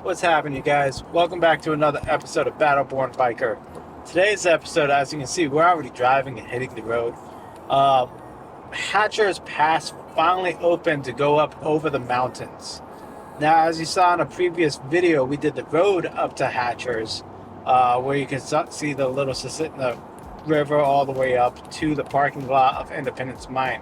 What's happening, you guys? Welcome back to another episode of Battleborn Biker. Today's episode, as you can see, we're already driving and hitting the road. Uh, Hatcher's Pass finally opened to go up over the mountains. Now, as you saw in a previous video, we did the road up to Hatcher's, where you can see the little Susitna River all the way up to the parking lot of Independence Mine.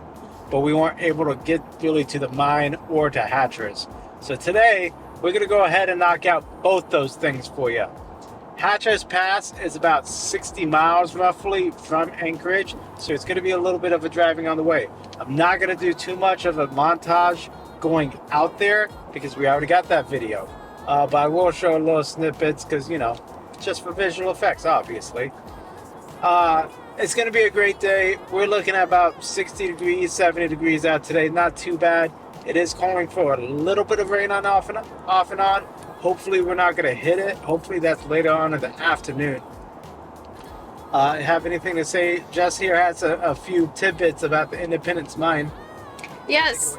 But we weren't able to get really to the mine or to Hatcher's. So today, we're going to go ahead and knock out both those things for you. Hatcher's Pass is about 60 miles roughly from Anchorage, so it's going to be a little bit of a driving on the way. I'm not going to do too much of a montage going out there because we already got that video. But I will show little snippets because, just for visual effects, obviously. It's going to be a great day. We're looking at about 60 degrees, 70 degrees out today. Not too bad. It is calling for a little bit of rain on off and on. Hopefully we're not going to hit it. Hopefully that's later on in the afternoon. Have anything to say? Jess here has a few tidbits about the Independence Mine. Yes.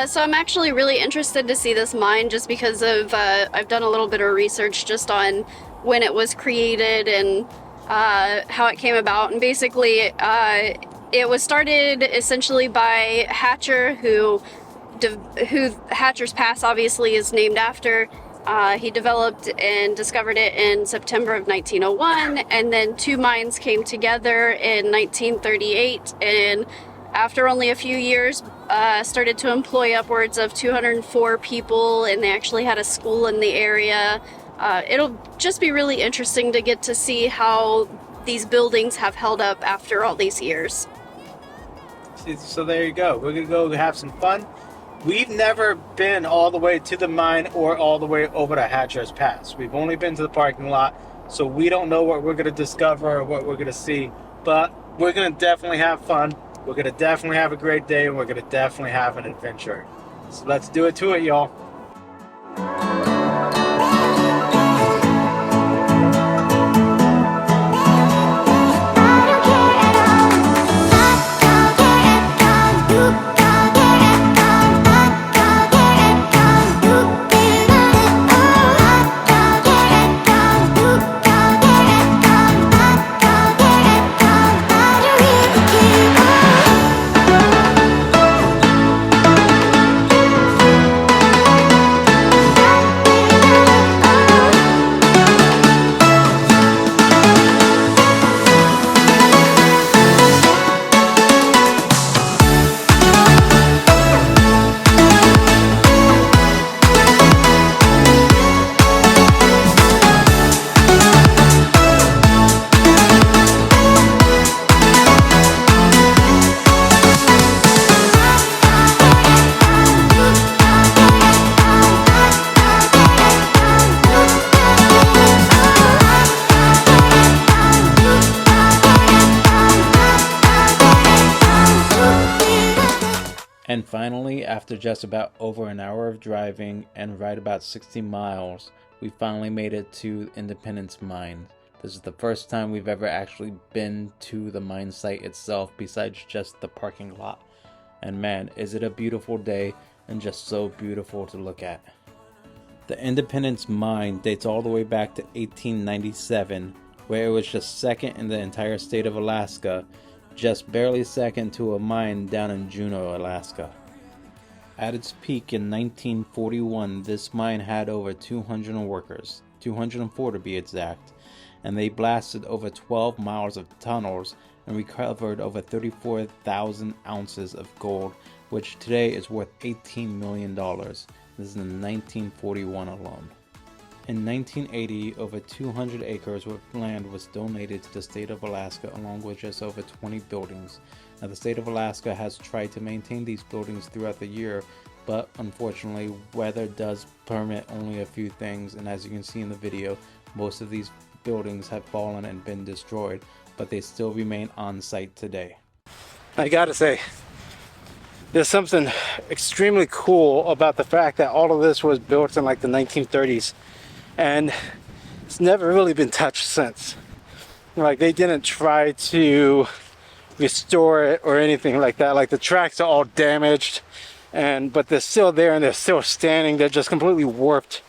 So I'm actually really interested to see this mine just because of I've done a little bit of research just on when it was created and how it came about. And basically it was started essentially by Hatcher, who Hatcher's Pass obviously is named after. He developed and discovered it in September of 1901, and then two mines came together in 1938, and after only a few years started to employ upwards of 204 people, and they actually had a school in the area. It'll just be really interesting to get to see how these buildings have held up after all these years. So there you go. We're going to go have some fun. We've never been all the way to the mine or all the way over to Hatcher's Pass. We've only been to the parking lot, so we don't know what we're going to discover or what we're going to see. But we're going to definitely have fun. We're going to definitely have a great day, and we're going to definitely have an adventure. So let's do it to it, y'all. And finally, after just about over an hour of driving and right about 60 miles, we finally made it to Independence Mine. This is the first time we've ever actually been to the mine site itself besides just the parking lot. And man, is it a beautiful day and just so beautiful to look at. The Independence Mine dates all the way back to 1897, where it was just second in the entire state of Alaska, just barely second to a mine down in Juneau, Alaska. At its peak in 1941, this mine had over 200 workers, 204 to be exact, and they blasted over 12 miles of tunnels and recovered over 34,000 ounces of gold, which today is worth $18 million. This is in 1941 alone. In 1980, over 200 acres of land was donated to the state of Alaska, along with just over 20 buildings. Now, the state of Alaska has tried to maintain these buildings throughout the year, but unfortunately, weather does permit only a few things, and as you can see in the video, most of these buildings have fallen and been destroyed, but they still remain on site today. I gotta say, there's something extremely cool about the fact that all of this was built in like the 1930s. And it's never really been touched since. Like, they didn't try to restore it or anything like that. Like, the tracks are all damaged, but they're still there and they're still standing. They're just completely warped.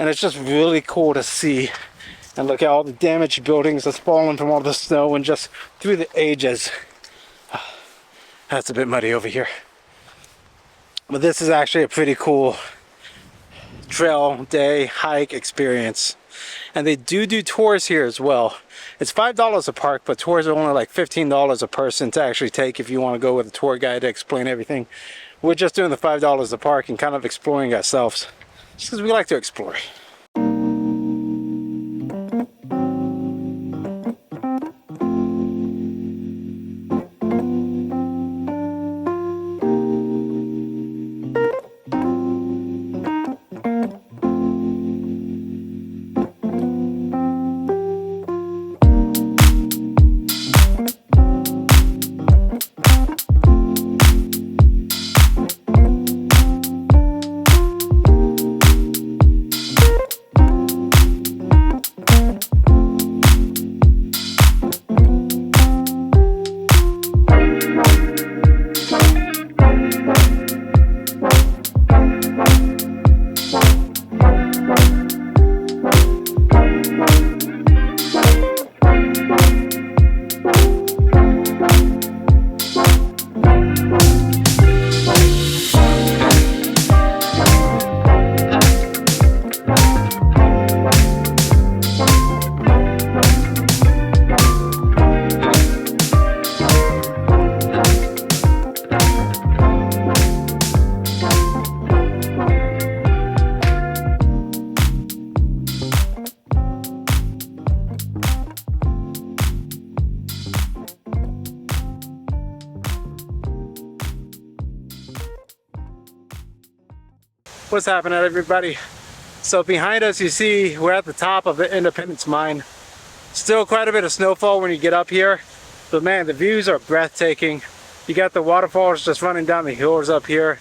And it's just really cool to see. And look at all the damaged buildings that's fallen from all the snow and just through the ages. That's a bit muddy over here. But this is actually a pretty cool trail day hike experience. And they do tours here as well. It's $5 a park, but tours are only like $15 a person to actually take if you want to go with a tour guide to explain everything. We're just doing the $5 a park and kind of exploring ourselves, just because we like to explore. What's happening, everybody? So behind us, you see we're at the top of the Independence Mine. Still quite a bit of snowfall when you get up here, but man, the views are breathtaking. You got the waterfalls just running down the hills up here.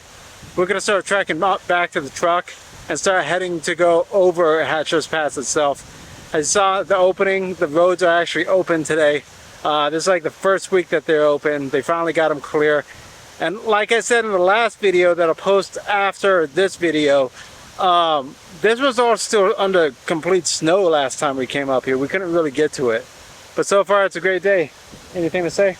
We're gonna start trekking up back to the truck and start heading to go over Hatcher's Pass itself. I saw the opening. The roads are actually open today. This is like the first week that they're open. They finally got them clear. And like I said in the last video that I'll post after this video, this was all still under complete snow last time we came up here. We couldn't really get to it. But so far it's a great day. Anything to say?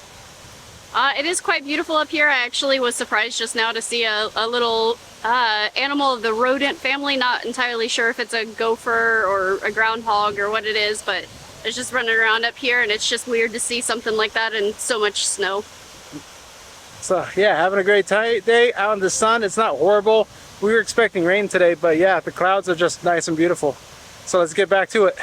It is quite beautiful up here. I actually was surprised just now to see a little animal of the rodent family. Not entirely sure if it's a gopher or a groundhog or what it is, but it's just running around up here, and it's just weird to see something like that in so much snow. So yeah, having a great day out in the sun. It's not horrible. We were expecting rain today, but yeah, the clouds are just nice and beautiful. So let's get back to it.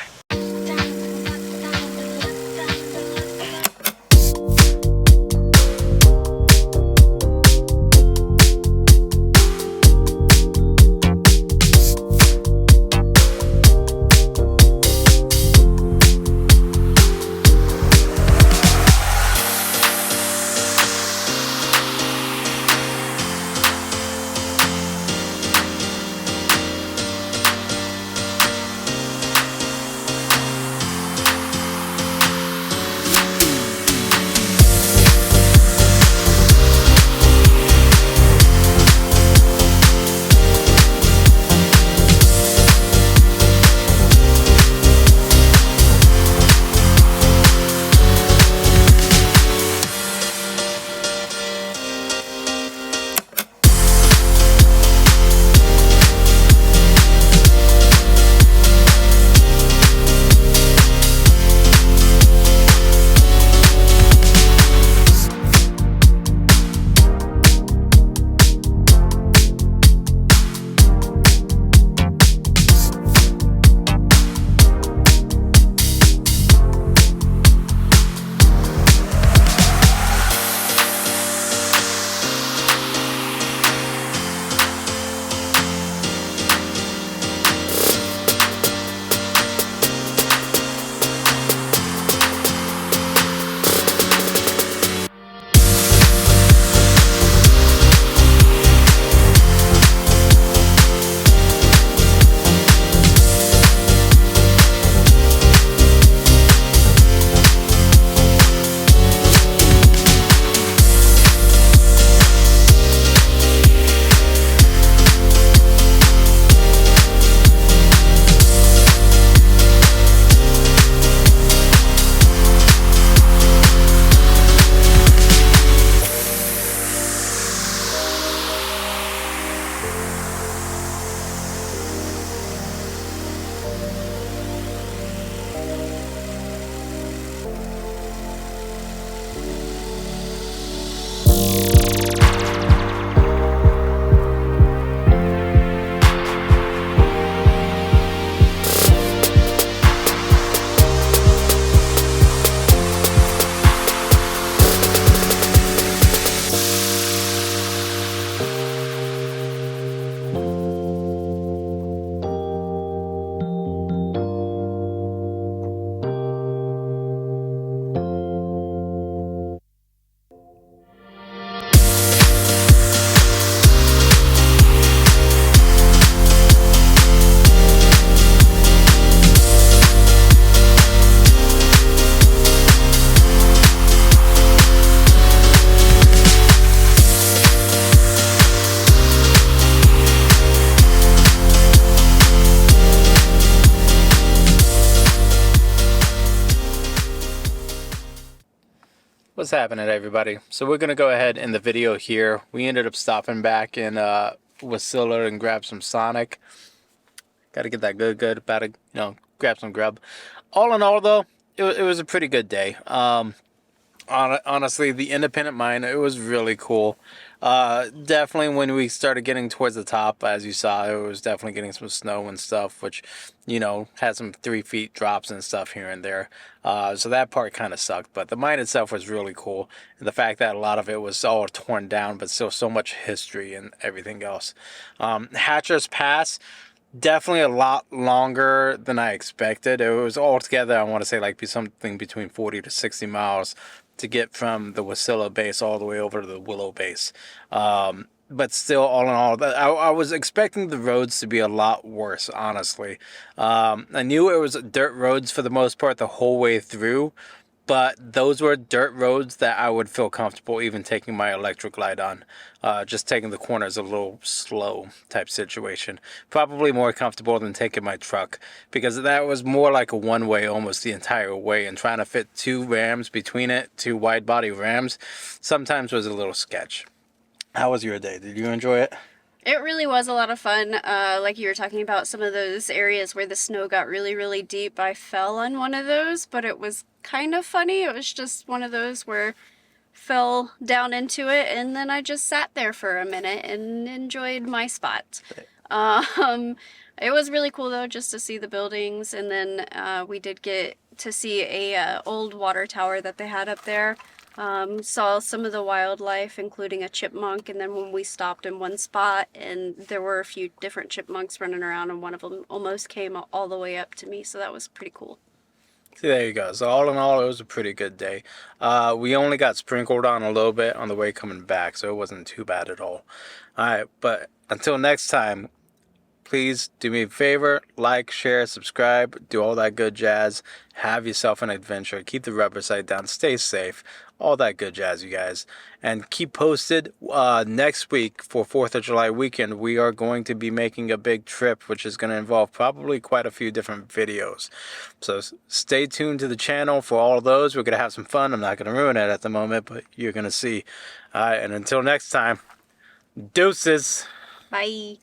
What's happening, everybody? So we're gonna go ahead in the video here. We ended up stopping back in Wasilla and grab some Sonic. Gotta get that good. About to grab some grub. All in all, though, it was a pretty good day. Honestly, the independent mine, it was really cool. Definitely when we started getting towards the top, as you saw, it was definitely getting some snow and stuff, which, had some 3 feet drops and stuff here and there. So that part kind of sucked, but the mine itself was really cool. And the fact that a lot of it was all torn down, but still so much history and everything else. Hatcher's Pass, definitely a lot longer than I expected. It was altogether, I want to say, like something between 40 to 60 miles to get from the Wasilla base all the way over to the Willow base. But still, all in all, I was expecting the roads to be a lot worse, honestly. I knew it was dirt roads for the most part the whole way through, but those were dirt roads that I would feel comfortable even taking my electric light on. Just taking the corners a little slow type situation. Probably more comfortable than taking my truck, because that was more like a one-way almost the entire way, and trying to fit 2 Rams between it, 2 wide-body Rams, sometimes was a little sketch. How was your day? Did you enjoy it? It really was a lot of fun. Like you were talking about, some of those areas where the snow got really, really deep. I fell on one of those, but it was kind of funny. It was just one of those where fell down into it, and then I just sat there for a minute and enjoyed my spot. It was really cool though, just to see the buildings, and then we did get to see a old water tower that they had up there. Saw some of the wildlife, including a chipmunk, and then when we stopped in one spot, and there were a few different chipmunks running around, and one of them almost came all the way up to me, so that was pretty cool. See, there you go. So all in all, it was a pretty good day. We only got sprinkled on a little bit on the way coming back, so it wasn't too bad at all. All right, but until next time, please do me a favor, like, share, subscribe, do all that good jazz. Have yourself an adventure. Keep the rubber side down. Stay safe. All that good jazz, you guys. And keep posted. Next week for 4th of July weekend, we are going to be making a big trip, which is going to involve probably quite a few different videos. So stay tuned to the channel for all of those. We're going to have some fun. I'm not going to ruin it at the moment, but you're going to see. And until next time, deuces. Bye.